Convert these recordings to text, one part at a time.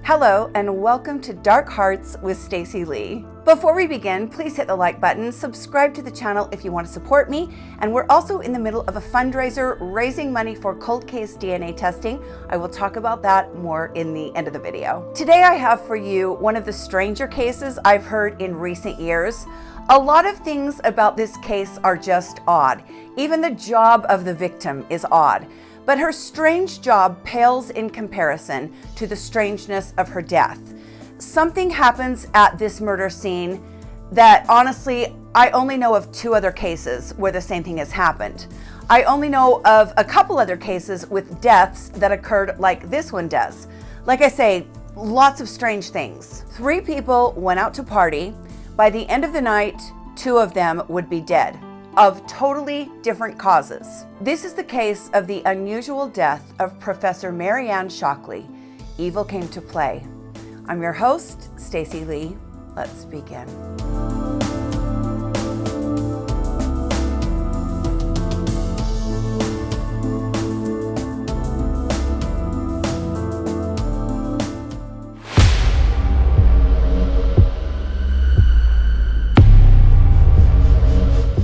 Hello and welcome to Dark Hearts with Stacy Lee. Before we begin, please hit the like button, subscribe to the channel if you want to support me, and we're also in the middle of a fundraiser raising money for cold case DNA testing. I will talk about that more in the end of the video. Today I have for you one of the stranger cases I've heard in recent years. A lot of things about this case are just odd. Even the job of the victim is odd. But her strange job pales in comparison to the strangeness of her death. Something happens at this murder scene that honestly, I only know of 2 other cases where the same thing has happened. I only know of a couple other cases with deaths that occurred like this one does. Like I say, lots of strange things. 3 people went out to party. By the end of the night, 2 of them would be dead, of totally different causes. This is the case of the unusual death of Professor Marianne Shockley. Evil came to play. I'm your host, Stacy Lee. Let's begin.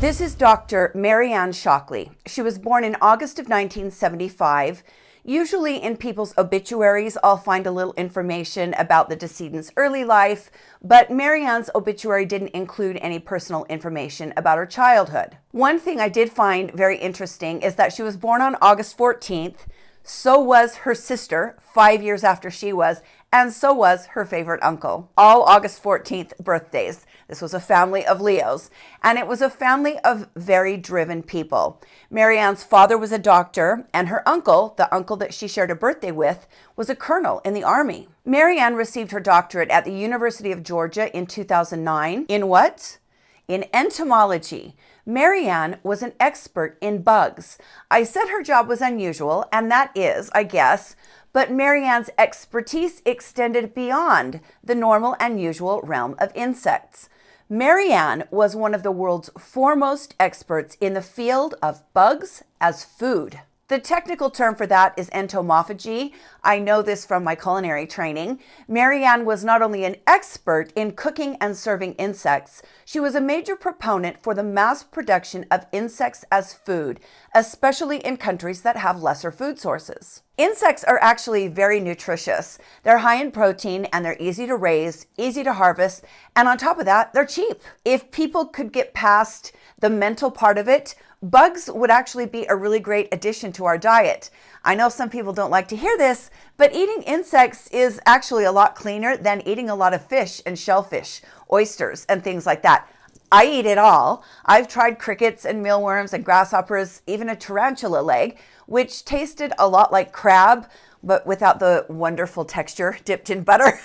This is Dr. Marianne Shockley. She was born in August of 1975. Usually in people's obituaries, I'll find a little information about the decedent's early life, but Marianne's obituary didn't include any personal information about her childhood. One thing I did find very interesting is that she was born on August 14th. So was her sister 5 years after she was, and so was her favorite uncle. All August 14th birthdays. This was a family of Leos, and it was a family of very driven people. Marianne's father was a doctor, and her uncle, the uncle that she shared a birthday with, was a colonel in the Army. Marianne received her doctorate at the University of Georgia in 2009. In what? In entomology. Marianne was an expert in bugs. I said her job was unusual, and that is, I guess, but Marianne's expertise extended beyond the normal and usual realm of insects. Marianne was one of the world's foremost experts in the field of bugs as food. The technical term for that is entomophagy. I know this from my culinary training. Marianne was not only an expert in cooking and serving insects, she was a major proponent for the mass production of insects as food, especially in countries that have lesser food sources. Insects are actually very nutritious. They're high in protein and they're easy to raise, easy to harvest, and on top of that, they're cheap. If people could get past the mental part of it, bugs would actually be a really great addition to our diet. I know some people don't like to hear this, but eating insects is actually a lot cleaner than eating a lot of fish and shellfish, oysters, and things like that. I eat it all. I've tried crickets and mealworms and grasshoppers, even a tarantula leg, which tasted a lot like crab, but without the wonderful texture dipped in butter.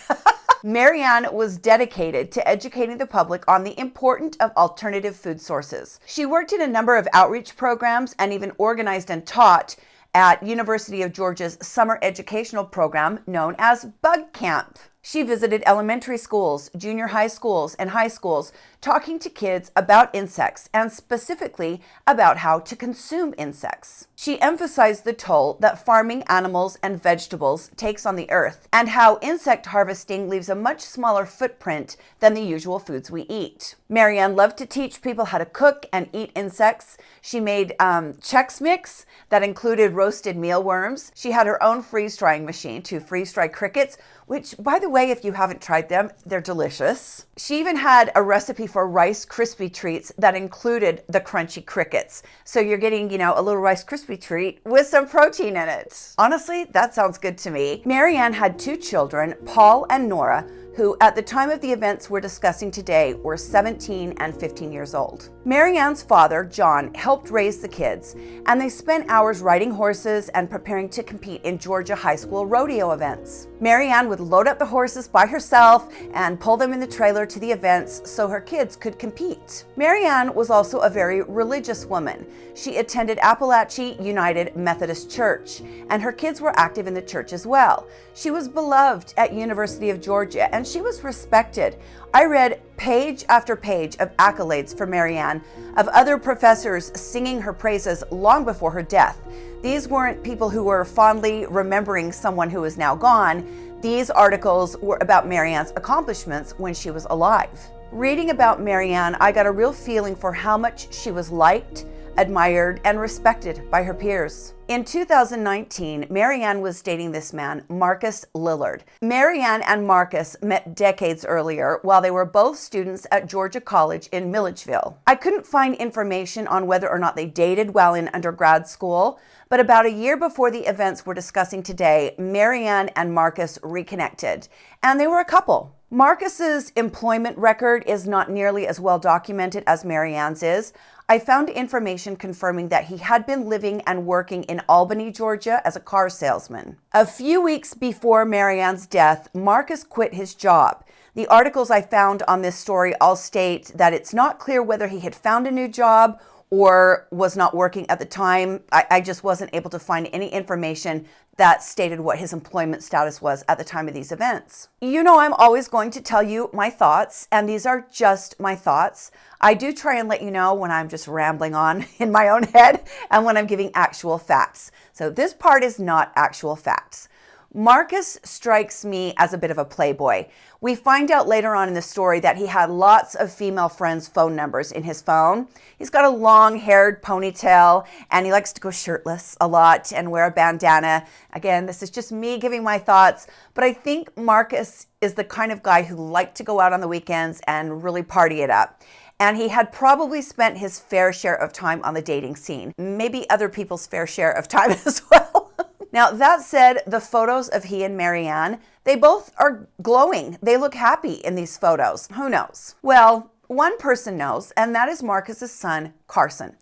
Marianne was dedicated to educating the public on the importance of alternative food sources. She worked in a number of outreach programs and even organized and taught at University of Georgia's summer educational program known as Bug Camp. She visited elementary schools, junior high schools, and high schools, talking to kids about insects and specifically about how to consume insects. She emphasized the toll that farming animals and vegetables takes on the earth and how insect harvesting leaves a much smaller footprint than the usual foods we eat. Marianne loved to teach people how to cook and eat insects. She made Chex Mix that included roasted mealworms. She had her own freeze-drying machine to freeze-dry crickets, which, by the way, if you haven't tried them, they're delicious. She even had a recipe for Rice Krispie treats that included the crunchy crickets. So you're getting, a little Rice Krispie treat with some protein in it. Honestly, that sounds good to me. Marianne had 2 children, Paul and Nora, who at the time of the events we're discussing today were 17 and 15 years old. Marianne's father, John, helped raise the kids, and they spent hours riding horses and preparing to compete in Georgia high school rodeo events. Marianne would load up the horses by herself and pull them in the trailer to the events so her kids could compete. Marianne was also a very religious woman. She attended Appalachia United Methodist Church, and her kids were active in the church as well. She was beloved at University of Georgia, and she was respected. I read page after page of accolades for Marianne, of other professors singing her praises long before her death. These weren't people who were fondly remembering someone who is now gone. These articles were about Marianne's accomplishments when she was alive. Reading about Marianne, I got a real feeling for how much she was liked, admired, and respected by her peers. In 2019, Marianne was dating this man, Marcus Lillard. Marianne and Marcus met decades earlier while they were both students at Georgia College in Milledgeville. I couldn't find information on whether or not they dated while in undergrad school, but about a year before the events we're discussing today, Marianne and Marcus reconnected, and they were a couple. Marcus's employment record is not nearly as well documented as Marianne's is. I found information confirming that he had been living and working in Albany, Georgia as a car salesman. A few weeks before Marianne's death, Marcus quit his job. The articles I found on this story all state that it's not clear whether he had found a new job or was not working at the time. I just wasn't able to find any information that stated what his employment status was at the time of these events. You know, I'm always going to tell you my thoughts, and these are just my thoughts. I do try and let you know when I'm just rambling on in my own head and when I'm giving actual facts. So this part is not actual facts. Marcus strikes me as a bit of a playboy. We find out later on in the story that he had lots of female friends' phone numbers in his phone. He's got a long-haired ponytail, and he likes to go shirtless a lot and wear a bandana. Again, this is just me giving my thoughts, but I think Marcus is the kind of guy who liked to go out on the weekends and really party it up. And he had probably spent his fair share of time on the dating scene, maybe other people's fair share of time as well. Now, that said, the photos of he and Marianne, they both are glowing. They look happy in these photos. Who knows? Well, one person knows, and that is Marcus's son, Carson.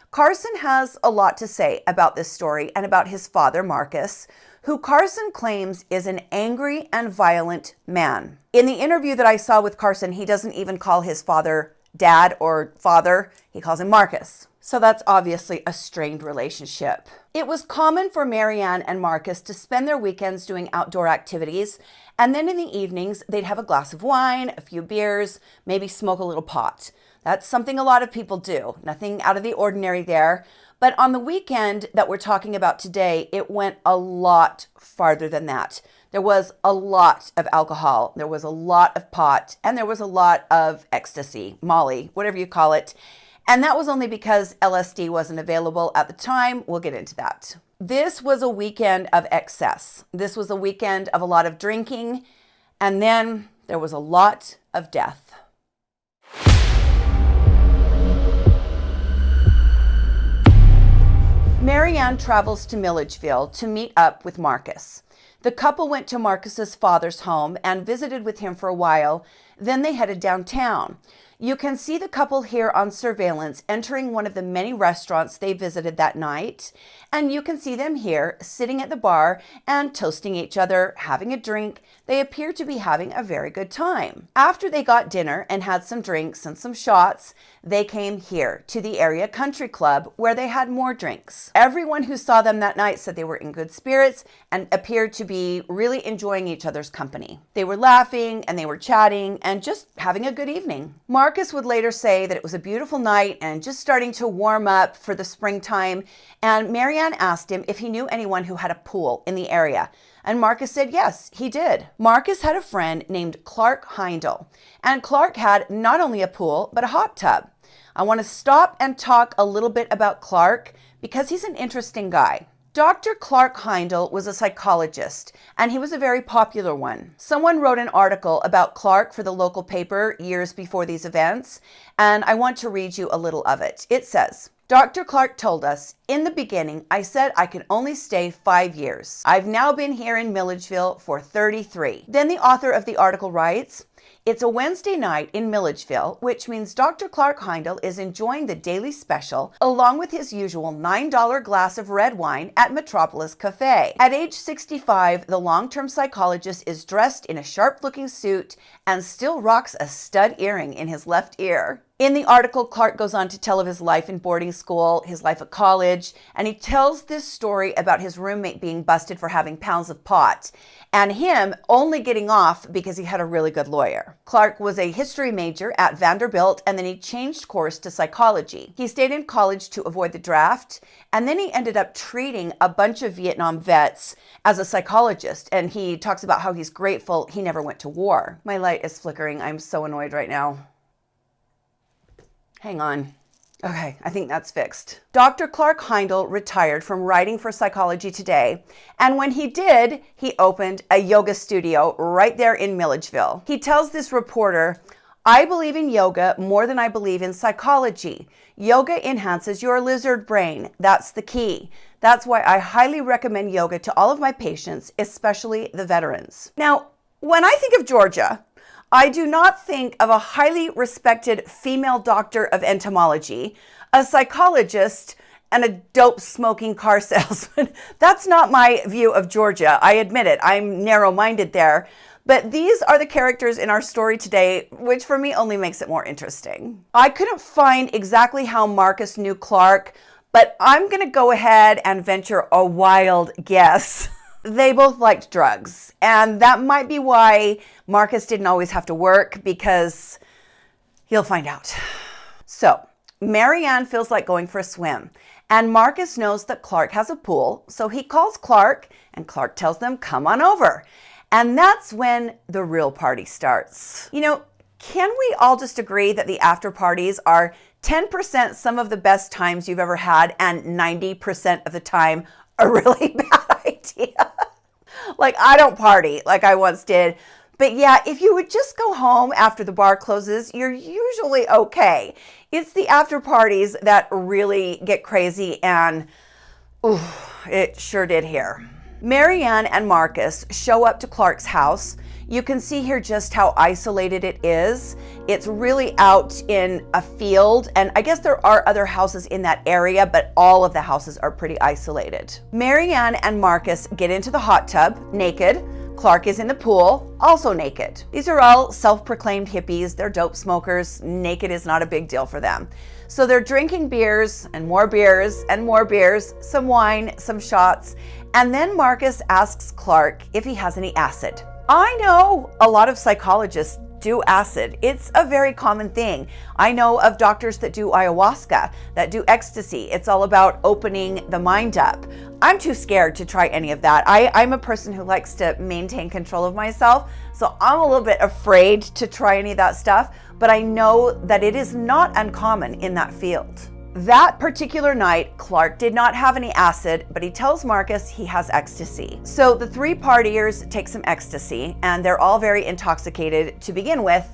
Carson has a lot to say about this story and about his father, Marcus, who Carson claims is an angry and violent man. In the interview that I saw with Carson, he doesn't even call his father dad or father. He calls him Marcus. So that's obviously a strained relationship. It was common for Marianne and Marcus to spend their weekends doing outdoor activities, and then in the evenings, they'd have a glass of wine, a few beers, maybe smoke a little pot. That's something a lot of people do. Nothing out of the ordinary there. But on the weekend that we're talking about today, it went a lot farther than that. There was a lot of alcohol, there was a lot of pot, and there was a lot of ecstasy, Molly, whatever you call it. And that was only because LSD wasn't available at the time. We'll get into that. This was a weekend of excess. This was a weekend of a lot of drinking. And then there was a lot of death. Marianne travels to Milledgeville to meet up with Marcus. The couple went to Marcus's father's home and visited with him for a while. Then they headed downtown. You can see the couple here on surveillance entering one of the many restaurants they visited that night. And you can see them here sitting at the bar and toasting each other, having a drink. They appear to be having a very good time. After they got dinner and had some drinks and some shots, they came here to the area country club where they had more drinks. Everyone who saw them that night said they were in good spirits and appeared to be really enjoying each other's company. They were laughing and they were chatting and just having a good evening. Marcus would later say that it was a beautiful night and just starting to warm up for the springtime, and Marianne asked him if he knew anyone who had a pool in the area. And Marcus said yes, he did. Marcus had a friend named Clark Heindel, and Clark had not only a pool, but a hot tub. I want to stop and talk a little bit about Clark because he's an interesting guy. Dr. Clark Heindel was a psychologist, and he was a very popular one. Someone wrote an article about Clark for the local paper years before these events, and I want to read you a little of it. It says, Dr. Clark told us, in the beginning, I said I could only stay 5 years. I've now been here in Milledgeville for 33. Then the author of the article writes, it's a Wednesday night in Milledgeville, which means Dr. Clark Heindel is enjoying the daily special along with his usual $9 glass of red wine at Metropolis Cafe. At age 65, the long-term psychologist is dressed in a sharp-looking suit and still rocks a stud earring in his left ear. In the article, Clark goes on to tell of his life in boarding school, his life at college, and he tells this story about his roommate being busted for having pounds of pot, and him only getting off because he had a really good lawyer. lawyer. Clark was a history major at Vanderbilt, and then he changed course to psychology. He stayed in college to avoid the draft, and then he ended up treating a bunch of Vietnam vets as a psychologist, and he talks about how he's grateful he never went to war. My light is flickering. I'm so annoyed right now. Hang on. Okay, I think that's fixed. Dr. Clark Heindel retired from writing for Psychology Today, and when he did, he opened a yoga studio right there in Milledgeville. He tells this reporter, "I believe in yoga more than I believe in psychology. Yoga enhances your lizard brain. That's the key. That's why I highly recommend yoga to all of my patients, especially the veterans." Now, when I think of Georgia, I do not think of a highly respected female doctor of entomology, a psychologist, and a dope-smoking car salesman. That's not my view of Georgia. I admit it. I'm narrow-minded there. But these are the characters in our story today, which for me only makes it more interesting. I couldn't find exactly how Marcus knew Clark, but I'm going to go ahead and venture a wild guess. They both liked drugs, and that might be why Marcus didn't always have to work, because you'll find out. So, Marianne feels like going for a swim, and Marcus knows that Clark has a pool, so he calls Clark, and Clark tells them, "Come on over." And that's when the real party starts. You know, can we all just agree that the after parties are 10% some of the best times you've ever had, and 90% of the time a really bad idea? Like, I don't party like I once did, but yeah, if you would just go home after the bar closes, you're usually okay. It's the after parties that really get crazy, and ooh, it sure did here. Marianne and Marcus show up to Clark's house. You can see here just how isolated it is. It's really out in a field, and I guess there are other houses in that area, but all of the houses are pretty isolated. Marianne and Marcus get into the hot tub naked. Clark is in the pool, also naked. These are all self-proclaimed hippies. They're dope smokers. Naked is not a big deal for them. So they're drinking beers and more beers and more beers, some wine, some shots, and then Marcus asks Clark if he has any acid. I know a lot of psychologists do acid. It's a very common thing. I know of doctors that do ayahuasca, that do ecstasy. It's all about opening the mind up. I'm too scared to try any of that. I'm a person who likes to maintain control of myself, so I'm a little bit afraid to try any of that stuff, but I know that it is not uncommon in that field. That particular night, Clark did not have any acid, but he tells Marcus he has ecstasy. So the three partiers take some ecstasy, and they're all very intoxicated to begin with.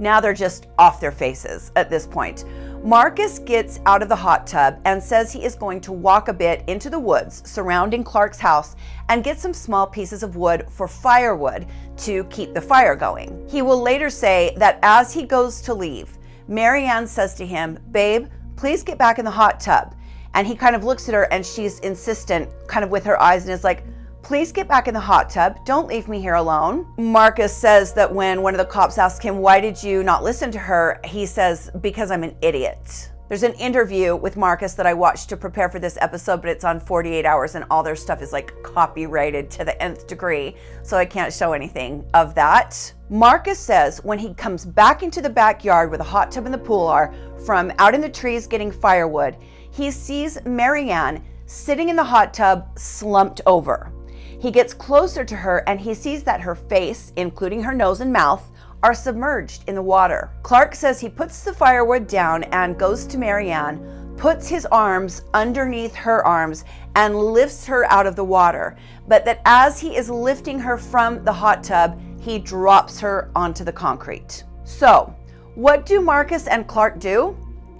Now they're just off their faces at this point. Marcus gets out of the hot tub and says he is going to walk a bit into the woods surrounding Clark's house and get some small pieces of wood for firewood to keep the fire going. He will later say that as he goes to leave, Marianne says to him, "Babe, please get back in the hot tub." And he kind of looks at her, and she's insistent, kind of with her eyes, and is like, "Please get back in the hot tub. Don't leave me here alone." Marcus says that when one of the cops asks him, "Why did you not listen to her?" he says, "Because I'm an idiot." There's an interview with Marcus that I watched to prepare for this episode, but it's on 48 hours, and all their stuff is like copyrighted to the nth degree, so I can't show anything of that. Marcus says when he comes back into the backyard where the hot tub and the pool are, from out in the trees getting firewood, he sees Marianne sitting in the hot tub, slumped over. He gets closer to her, and he sees that her face, including her nose and mouth, are submerged in the water. Clark says he puts the firewood down and goes to Marianne, puts his arms underneath her arms, and lifts her out of the water. But that as he is lifting her from the hot tub, he drops her onto the concrete. So, what do Marcus and Clark do?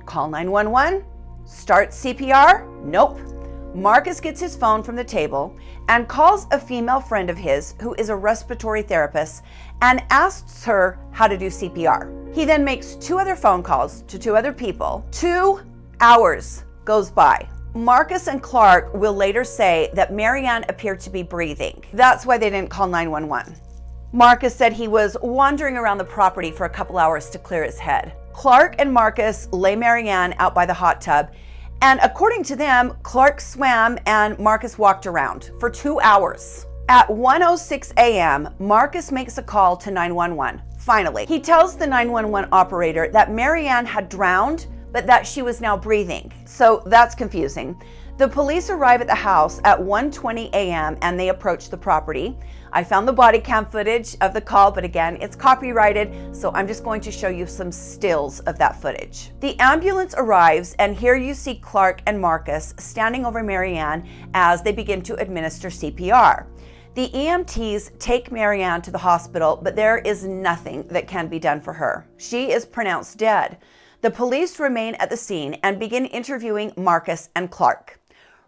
Call 911? Start CPR? Nope. Marcus gets his phone from the table and calls a female friend of his who is a respiratory therapist and asks her how to do CPR. He then makes 2 other phone calls to 2 other people. 2 hours goes by. Marcus and Clark will later say that Marianne appeared to be breathing. That's why they didn't call 911. Marcus said he was wandering around the property for a couple hours to clear his head. Clark and Marcus lay Marianne out by the hot tub, and according to them, Clark swam and Marcus walked around for 2 hours. At 1:06 a.m., Marcus makes a call to 911 finally. He tells the 911 operator that Marianne had drowned, but that she was now breathing. So that's confusing. The police arrive at the house at 1:20 a.m. and they approach the property. I found the body cam footage of the call, but again, it's copyrighted, so I'm just going to show you some stills of that footage. The ambulance arrives, and here you see Clark and Marcus standing over Marianne as they begin to administer CPR. The EMTs take Marianne to the hospital, but there is nothing that can be done for her. She is pronounced dead. The police remain at the scene and begin interviewing Marcus and Clark.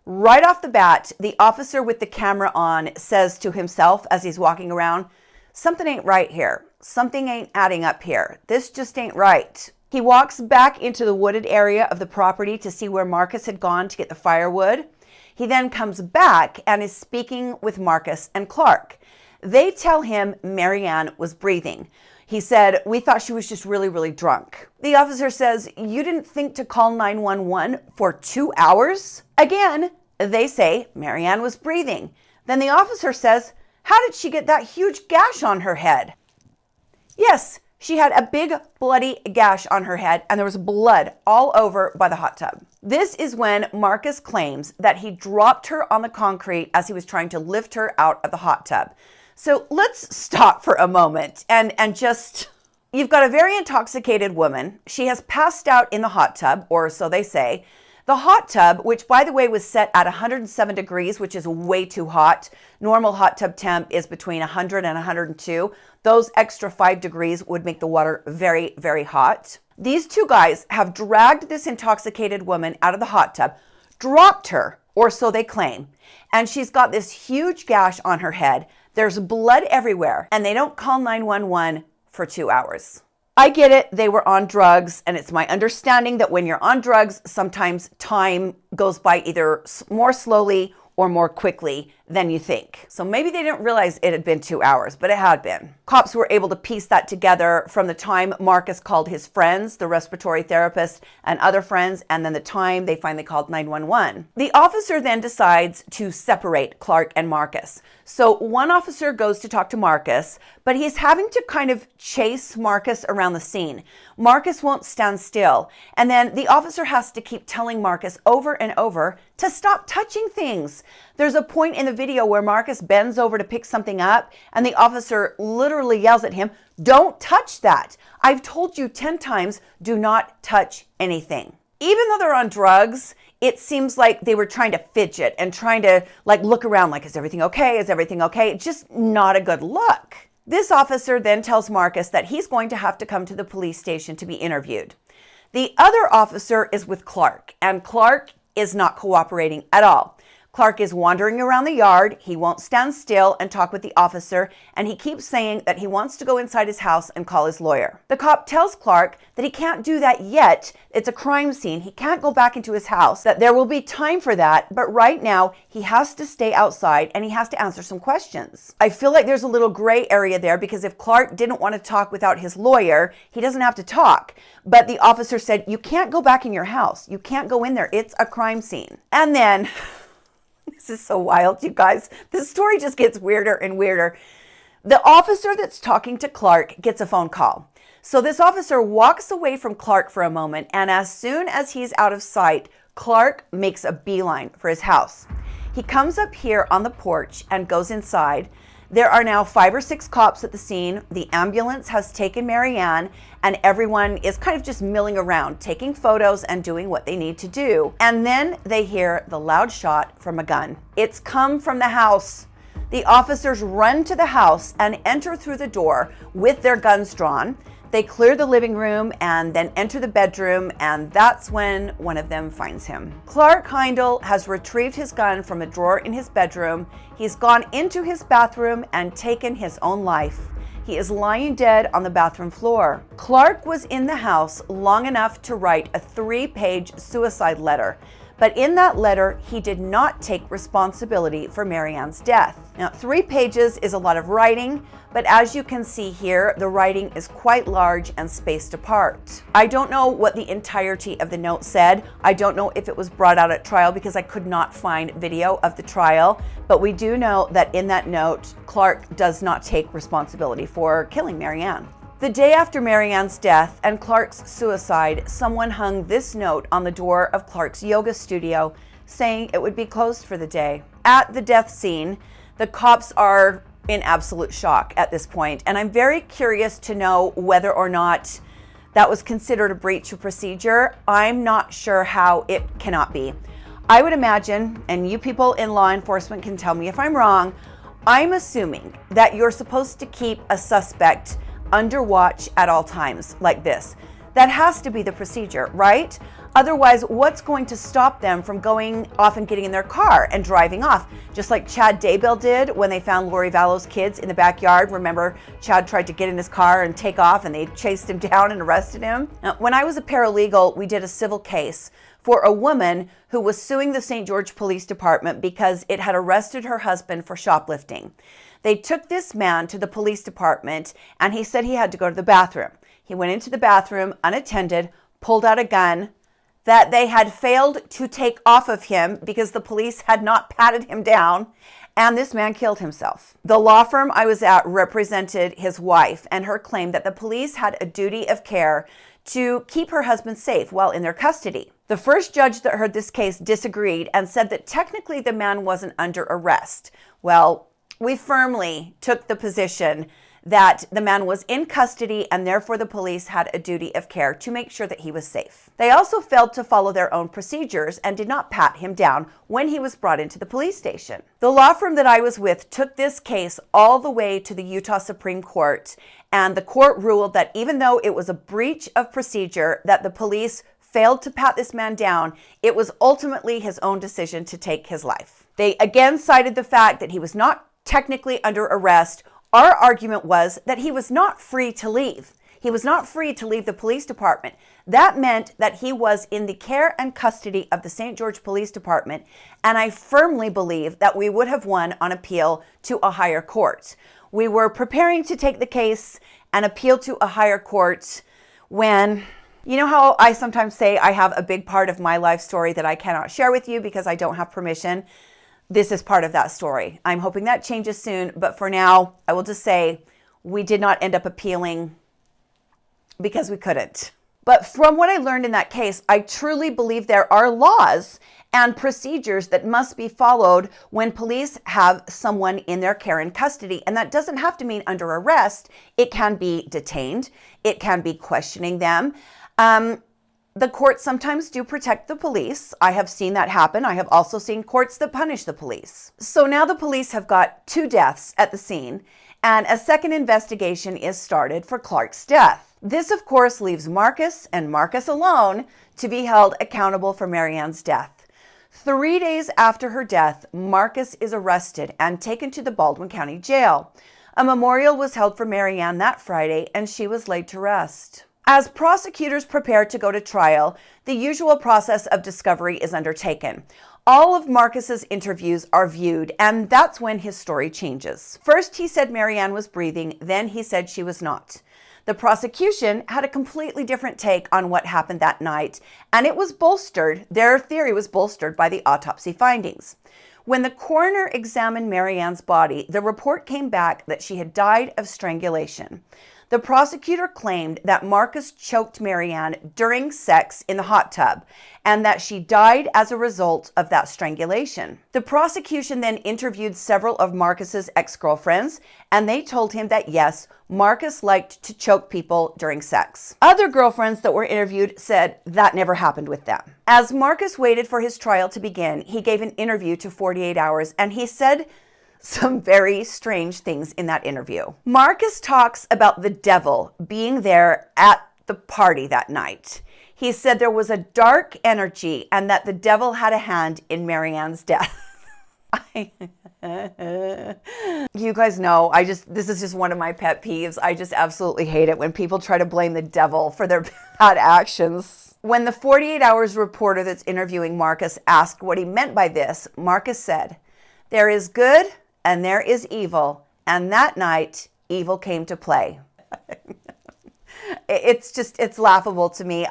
Right off the bat, the officer with the camera on says to himself as he's walking around, "Something ain't right here. Something ain't adding up here. This just ain't right." He walks back into the wooded area of the property to see where Marcus had gone to get the firewood. He then comes back and is speaking with Marcus and Clark. They tell him Marianne was breathing. He said, "We thought she was just really, really drunk." The officer says, "You didn't think to call 911 for 2 hours?" Again, they say Marianne was breathing. Then the officer says, "How did she get that huge gash on her head?" Yes, she had a big bloody gash on her head, and there was blood all over by the hot tub. This is when Marcus claims that he dropped her on the concrete as he was trying to lift her out of the hot tub. So let's stop for a moment and just, you've got a very intoxicated woman. She has passed out in the hot tub, or so they say. The hot tub, which by the way was set at 107 degrees, which is way too hot. Normal hot tub temp is between 100 and 102. Those extra 5 degrees would make the water very, very hot. These two guys have dragged this intoxicated woman out of the hot tub, dropped her, or so they claim, and she's got this huge gash on her head. There's blood everywhere, and they don't call 911 for 2 hours. I get it, they were on drugs, and it's my understanding that when you're on drugs, sometimes time goes by either more slowly or more quickly than you think. So maybe they didn't realize it had been 2 hours, but it had been. Cops were able to piece that together from the time Marcus called his friends, the respiratory therapist and other friends, and then the time they finally called 911. The officer then decides to separate Clark and Marcus. So one officer goes to talk to Marcus, but he's having to kind of chase Marcus around the scene. Marcus won't stand still. And then the officer has to keep telling Marcus over and over to stop touching things. There's a point in the video where Marcus bends over to pick something up, and the officer literally yells at him, "Don't touch that. I've told you 10 times, do not touch anything." Even though they're on drugs, it seems like they were trying to fidget and trying to look around like, is everything okay? Is everything okay? It's just not a good look. This officer then tells Marcus that he's going to have to come to the police station to be interviewed. The other officer is with Clark, and Clark is not cooperating at all. Clark is wandering around the yard. He won't stand still and talk with the officer, and he keeps saying that he wants to go inside his house and call his lawyer. The cop tells Clark that he can't do that yet. It's a crime scene. He can't go back into his house, that there will be time for that, but right now he has to stay outside and he has to answer some questions. I feel like there's a little gray area there, because if Clark didn't want to talk without his lawyer, he doesn't have to talk. But the officer said, you can't go back in your house. You can't go in there. It's a crime scene. And then... this is so wild, you guys. This story just gets weirder and weirder. The officer that's talking to Clark gets a phone call. So this officer walks away from Clark for a moment, and as soon as he's out of sight, Clark makes a beeline for his house. He comes up here on the porch and goes inside. There are now 5 or 6 cops at the scene. The ambulance has taken Marianne, and everyone is kind of just milling around, taking photos and doing what they need to do. And then they hear the loud shot from a gun. It's come from the house. The officers run to the house and enter through the door with their guns drawn. They clear the living room and then enter the bedroom, and that's when one of them finds him. Clark Heindel has retrieved his gun from a drawer in his bedroom. He's gone into his bathroom and taken his own life. He is lying dead on the bathroom floor. Clark was in the house long enough to write a 3-page suicide letter. But in that letter, he did not take responsibility for Marianne's death. Now, 3 pages is a lot of writing, but as you can see here, the writing is quite large and spaced apart. I don't know what the entirety of the note said. I don't know if it was brought out at trial, because I could not find video of the trial, but we do know that in that note, Clark does not take responsibility for killing Marianne. The day after Marianne's death and Clark's suicide, someone hung this note on the door of Clark's yoga studio saying it would be closed for the day. At the death scene, the cops are in absolute shock at this point, and I'm very curious to know whether or not that was considered a breach of procedure. I'm not sure how it cannot be. I would imagine, and you people in law enforcement can tell me if I'm wrong, I'm assuming that you're supposed to keep a suspect under watch at all times like this. That has to be the procedure, right? Otherwise, what's going to stop them from going off and getting in their car and driving off? Just like Chad Daybell did when they found Lori Vallow's kids in the backyard. Remember, Chad tried to get in his car and take off, and they chased him down and arrested him. Now, when I was a paralegal, we did a civil case for a woman who was suing the St. George Police Department because it had arrested her husband for shoplifting. They took this man to the police department, and he said he had to go to the bathroom. He went into the bathroom unattended, pulled out a gun that they had failed to take off of him because the police had not patted him down, and this man killed himself. The law firm I was at represented his wife and her claim that the police had a duty of care to keep her husband safe while in their custody. The first judge that heard this case disagreed and said that technically the man wasn't under arrest. Well, we firmly took the position that the man was in custody and therefore the police had a duty of care to make sure that he was safe. They also failed to follow their own procedures and did not pat him down when he was brought into the police station. The law firm that I was with took this case all the way to the Utah Supreme Court, and the court ruled that even though it was a breach of procedure that the police failed to pat this man down, it was ultimately his own decision to take his life. They again cited the fact that he was not technically under arrest. Our argument was that he was not free to leave. He was not free to leave the police department. That meant that he was in the care and custody of the St. George Police Department, and I firmly believe that we would have won on appeal to a higher court. We were preparing to take the case and appeal to a higher court when, you know how I sometimes say I have a big part of my life story that I cannot share with you because I don't have permission? This is part of that story. I'm hoping that changes soon, but for now, I will just say we did not end up appealing because we couldn't. But from what I learned in that case, I truly believe there are laws and procedures that must be followed when police have someone in their care and custody. And that doesn't have to mean under arrest. It can be detained. It can be questioning them. The courts sometimes do protect the police. I have seen that happen. I have also seen courts that punish the police. So now the police have got 2 deaths at the scene, and a second investigation is started for Clark's death. This, of course, leaves Marcus and Marcus alone to be held accountable for Marianne's death. 3 days after her death, Marcus is arrested and taken to the Baldwin County Jail. A memorial was held for Marianne that Friday, and she was laid to rest. As prosecutors prepare to go to trial, the usual process of discovery is undertaken. All of Marcus's interviews are viewed, and that's when his story changes. First, he said Marianne was breathing, then he said she was not. The prosecution had a completely different take on what happened that night, and it was bolstered, their theory was bolstered by the autopsy findings. When the coroner examined Marianne's body, the report came back that she had died of strangulation. The prosecutor claimed that Marcus choked Marianne during sex in the hot tub and that she died as a result of that strangulation. The prosecution then interviewed several of Marcus's ex-girlfriends, and they told him that yes, Marcus liked to choke people during sex. Other girlfriends that were interviewed said that never happened with them. As Marcus waited for his trial to begin, he gave an interview to 48 Hours, and he said some very strange things in that interview. Marcus talks about the devil being there at the party that night. He said there was a dark energy and that the devil had a hand in Marianne's death. You guys know, this is just one of my pet peeves. I just absolutely hate it when people try to blame the devil for their bad actions. When the 48 Hours reporter that's interviewing Marcus asked what he meant by this, Marcus said, "There is good and there is evil, and that night, evil came to play." It's laughable to me.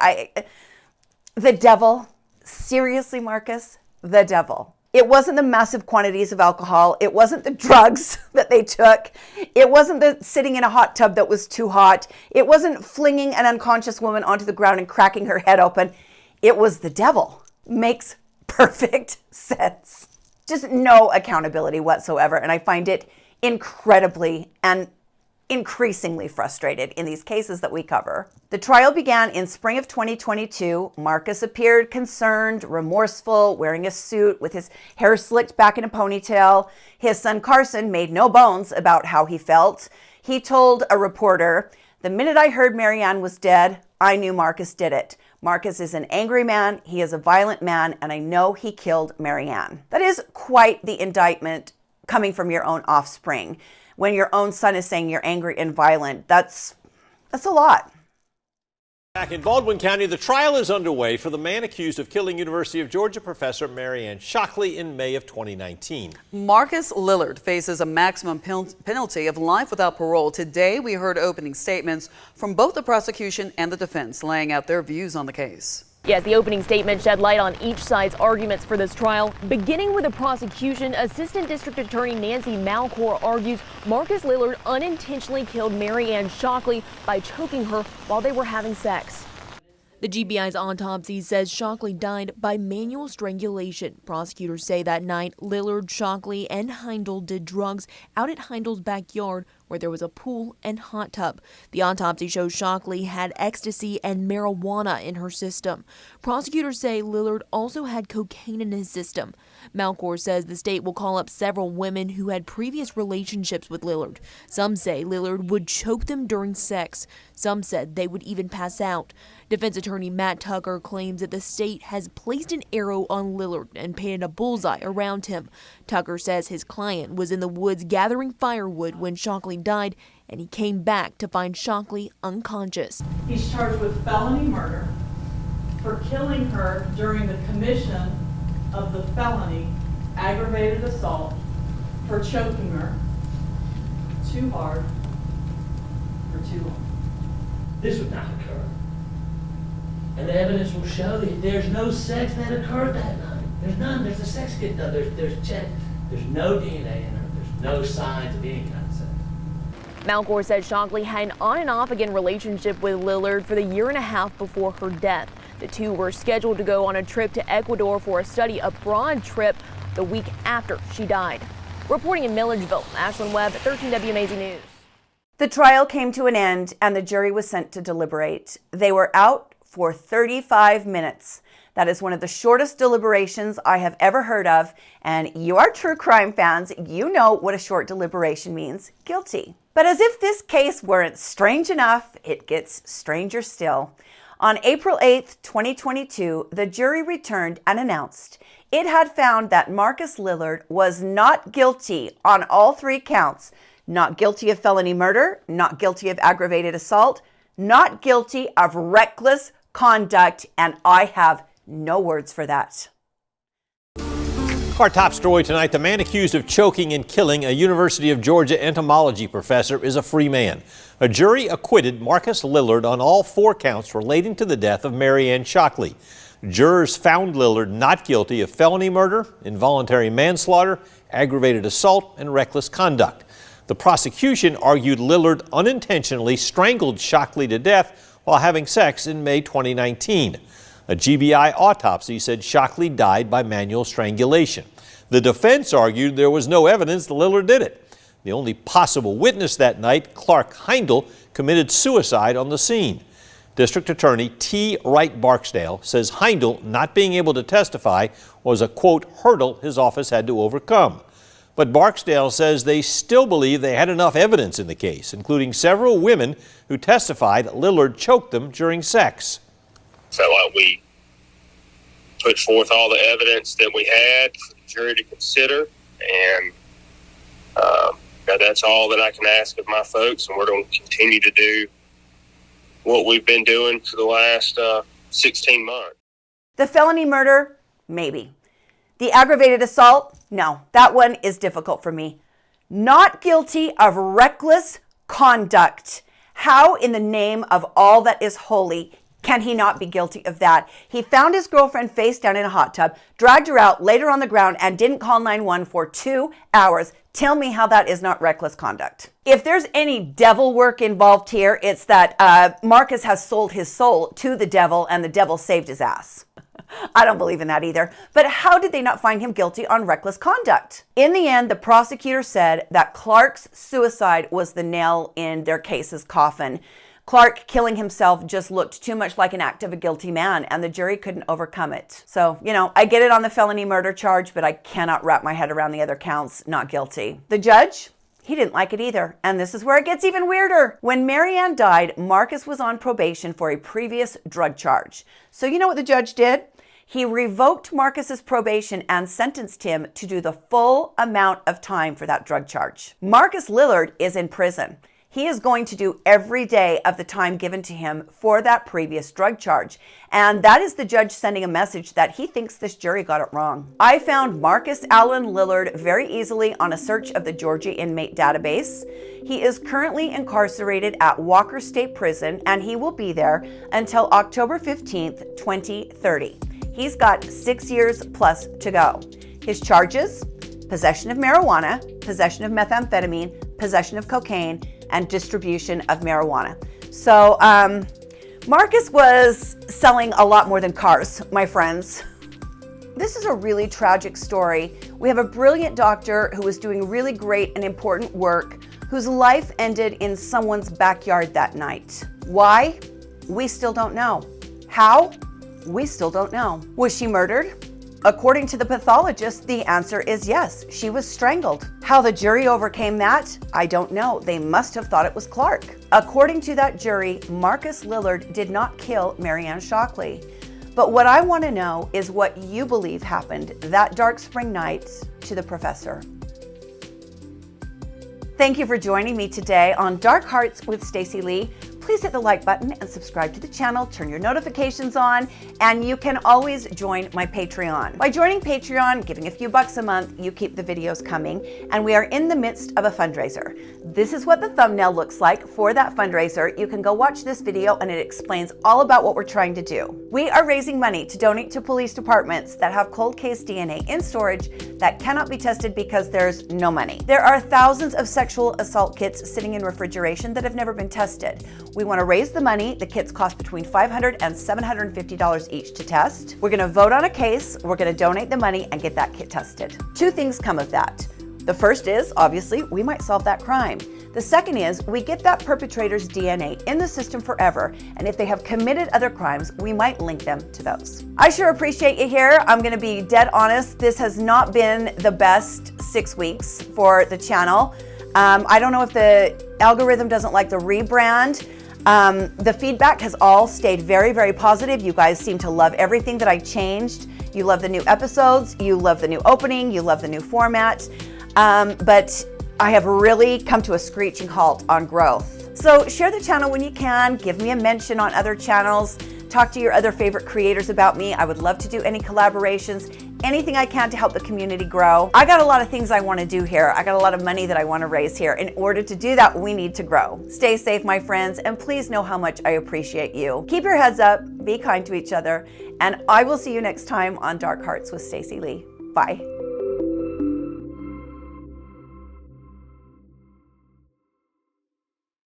The devil, seriously, Marcus, the devil. It wasn't the massive quantities of alcohol. It wasn't the drugs that they took. It wasn't the sitting in a hot tub that was too hot. It wasn't flinging an unconscious woman onto the ground and cracking her head open. It was the devil. Makes perfect sense. Just no accountability whatsoever. And I find it incredibly and increasingly frustrated in these cases that we cover. The trial began in spring of 2022. Marcus appeared concerned, remorseful, wearing a suit with his hair slicked back in a ponytail. His son Carson made no bones about how he felt. He told a reporter, "The minute I heard Marianne was dead, I knew Marcus did it. Marcus is an angry man, he is a violent man, and I know he killed Marianne." That is quite the indictment coming from your own offspring. When your own son is saying you're angry and violent, that's a lot. Back in Baldwin County, the trial is underway for the man accused of killing University of Georgia professor Marianne Shockley in May of 2019. Marcus Lillard faces a maximum penalty of life without parole. Today, we heard opening statements from both the prosecution and the defense laying out their views on the case. Yes, the opening statement shed light on each side's arguments for this trial. Beginning with the prosecution, Assistant District Attorney Nancy Malcor argues Marcus Lillard unintentionally killed Marianne Shockley by choking her while they were having sex. The GBI's autopsy says Shockley died by manual strangulation. Prosecutors say that night Lillard, Shockley, and Heindel did drugs out at Heindel's backyard where there was a pool and hot tub. The autopsy shows Shockley had ecstasy and marijuana in her system. Prosecutors say Lillard also had cocaine in his system. Malcor says the state will call up several women who had previous relationships with Lillard. Some say Lillard would choke them during sex. Some said they would even pass out. Defense attorney Matt Tucker claims that the state has placed an arrow on Lillard and painted a bullseye around him. Tucker says his client was in the woods gathering firewood when Shockley died, and he came back to find Shockley unconscious. He's charged with felony murder for killing her during the commission of the felony aggravated assault for choking her too hard for too long. This would not occur. And the evidence will show that there's no sex that occurred that night. There's none. There's a sex kit done. There's no DNA in her. There's no signs of any kind of sex. Malcor said Shockley had an on and off again relationship with Lillard for the year and a half before her death. The two were scheduled to go on a trip to Ecuador for a study abroad trip the week after she died. Reporting in Milledgeville, Ashlyn Webb, 13 WMAZ News. The trial came to an end and the jury was sent to deliberate. They were out for 35 minutes. That is one of the shortest deliberations I have ever heard of. And you are true crime fans, you know what a short deliberation means: guilty. But as if this case weren't strange enough, it gets stranger still. On April 8th, 2022, the jury returned and announced it had found that Marcus Lillard was not guilty on all three counts. Not guilty of felony murder, not guilty of aggravated assault, not guilty of reckless conduct, and I have no words for that. Our top story tonight: the man accused of choking and killing a University of Georgia entomology professor is a free man. A jury acquitted Marcus Lillard on all four counts relating to the death of Marianne Shockley. Jurors found Lillard not guilty of felony murder, involuntary manslaughter, aggravated assault, and reckless conduct. The prosecution argued Lillard unintentionally strangled Shockley to death while having sex in May 2019. A GBI autopsy said Shockley died by manual strangulation. The defense argued there was no evidence that Lillard did it. The only possible witness that night, Clark Heindel, committed suicide on the scene. District Attorney T. Wright Barksdale says Heindel not being able to testify was a, quote, hurdle his office had to overcome. But Barksdale says they still believe they had enough evidence in the case, including several women who testified Lillard choked them during sex. Felt like we put forth all the evidence that we had for the jury to consider, and that's all that I can ask of my folks, and we're going to continue to do what we've been doing for the last 16 months. The felony murder? Maybe. The aggravated assault? No, that one is difficult for me. Not guilty of reckless conduct. How in the name of all that is holy Can he not be guilty of that? He found his girlfriend face down in a hot tub, dragged her out, laid her on the ground, and didn't call 911 for 2 hours. Tell me how that is not reckless conduct. If there's any devil work involved here, it's that Marcus has sold his soul to the devil and the devil saved his ass. I don't believe in that either. But how did they not find him guilty on reckless conduct? In the end, the prosecutor said that Clark's suicide was the nail in their case's coffin. Clark killing himself just looked too much like an act of a guilty man, and the jury couldn't overcome it. So, I get it on the felony murder charge, but I cannot wrap my head around the other counts. Not guilty. The judge? He didn't like it either. And this is where it gets even weirder. When Marianne died, Marcus was on probation for a previous drug charge. So you know what the judge did? He revoked Marcus's probation and sentenced him to do the full amount of time for that drug charge. Marcus Lillard is in prison. He is going to do every day of the time given to him for that previous drug charge. And that is the judge sending a message that he thinks this jury got it wrong. I found Marcus Allen Lillard very easily on a search of the Georgia inmate database. He is currently incarcerated at Walker State Prison, and he will be there until October 15th, 2030. He's got 6 years plus to go. His charges: possession of marijuana, possession of methamphetamine, possession of cocaine, and distribution of marijuana. So Marcus was selling a lot more than cars, my friends. This is a really tragic story. We have a brilliant doctor who was doing really great and important work, whose life ended in someone's backyard that night. Why? We still don't know. How? We still don't know. Was she murdered? According to the pathologist, the answer is yes, she was strangled. How the jury overcame that, I don't know. They must have thought it was Clark. According to that jury, Marcus Lillard did not kill Marianne Shockley. But what I want to know is what you believe happened that dark spring night to the professor. Thank you for joining me today on Dark Hearts with Stacy Lee. Please hit the like button and subscribe to the channel, turn your notifications on, and you can always join my Patreon. By joining Patreon, giving a few bucks a month, you keep the videos coming, and we are in the midst of a fundraiser. This is what the thumbnail looks like for that fundraiser. You can go watch this video and it explains all about what we're trying to do. We are raising money to donate to police departments that have cold case DNA in storage that cannot be tested because there's no money. There are thousands of sexual assault kits sitting in refrigeration that have never been tested. We want to raise the money. The kits cost between $500 and $750 each to test. We're going to vote on a case. We're going to donate the money and get that kit tested. 2 things come of that. The first is, obviously, we might solve that crime. The second is, we get that perpetrator's DNA in the system forever, and if they have committed other crimes, we might link them to those. I sure appreciate you here. I'm going to be dead honest. This has not been the best 6 weeks for the channel. I don't know if the algorithm doesn't like the rebrand. The feedback has all stayed very, very positive. You guys seem to love everything that I changed. You love the new episodes, you love the new opening, you love the new format. But I have really come to a screeching halt on growth. So share the channel when you can, give me a mention on other channels, talk to your other favorite creators about me. I would love to do any collaborations, anything I can to help the community grow. I got a lot of things I want to do here. I got a lot of money that I want to raise here. In order to do that, we need to grow. Stay safe, my friends, and please know how much I appreciate you. Keep your heads up, be kind to each other, and I will see you next time on Dark Hearts with Stacy Lee. Bye.